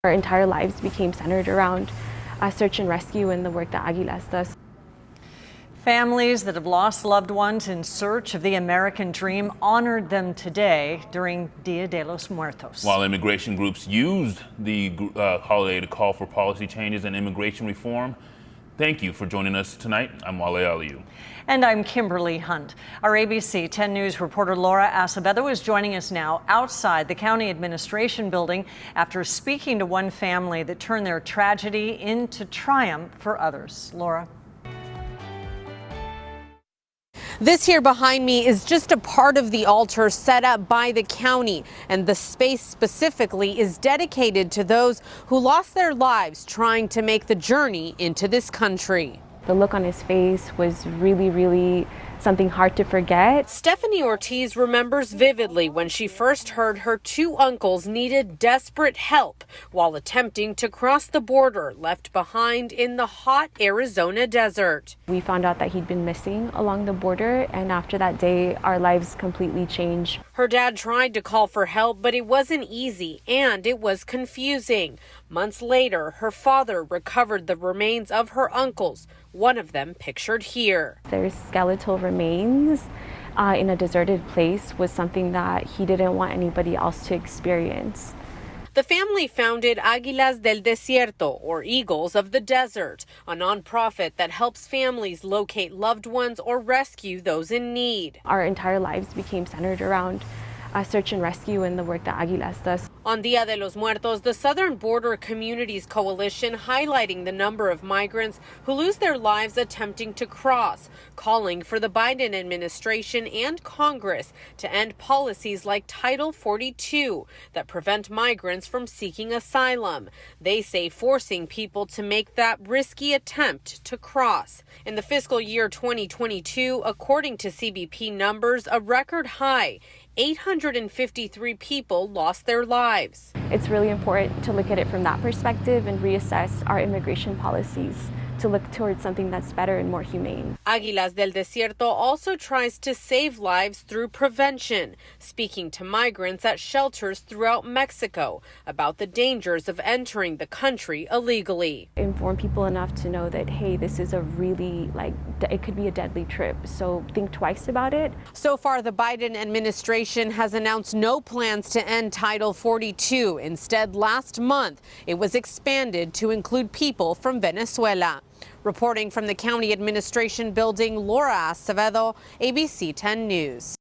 Our entire lives became centered around search and rescue and the work that Águilas does. Families that have lost loved ones in search of the American dream honored them today during Dia de los Muertos. While immigration groups used the holiday to call for policy changes and immigration reform. Thank you for joining us tonight. I'm Wale Aliu. And I'm Kimberly Hunt. Our ABC 10 News reporter Laura Acevedo is joining us now outside the county administration building after speaking to one family that turned their tragedy into triumph for others. Laura. This here behind me is just a part of the altar set up by the county, and the space specifically is dedicated to those who lost their lives trying to make the journey into this country. The look on his face was really something hard to forget. Stephanie Ortiz remembers vividly when she first heard her two uncles needed desperate help while attempting to cross the border left behind in the hot Arizona desert. We found out that he'd been missing along the border, and after that day, our lives completely changed. Her dad tried to call for help, but it wasn't easy and it was confusing. Months later, her father recovered the remains of her uncles, one of them pictured here. There's skeletal remains in a deserted place was something that he didn't want anybody else to experience. The family founded Águilas del Desierto, or Eagles of the Desert, a nonprofit that helps families locate loved ones or rescue those in need. Our entire lives became centered around search and rescue and the work that Águilas does. On Dia de los Muertos, the Southern Border Communities Coalition highlighting the number of migrants who lose their lives attempting to cross, calling for the Biden administration and Congress to end policies like Title 42 that prevent migrants from seeking asylum. They say forcing people to make that risky attempt to cross. In the fiscal year 2022, according to CBP numbers, a record high 853 people lost their lives. It's really important to look at it from that perspective and reassess our immigration policies to look towards something that's better and more humane. Águilas del Desierto also tries to save lives through prevention, speaking to migrants at shelters throughout Mexico about the dangers of entering the country illegally. Inform people enough to know that, hey, this is a really, it could be a deadly trip, so think twice about it. So far, the Biden administration has announced no plans to end Title 42. Instead, last month, it was expanded to include people from Venezuela. Reporting from the county administration building, Laura Acevedo, ABC 10 News.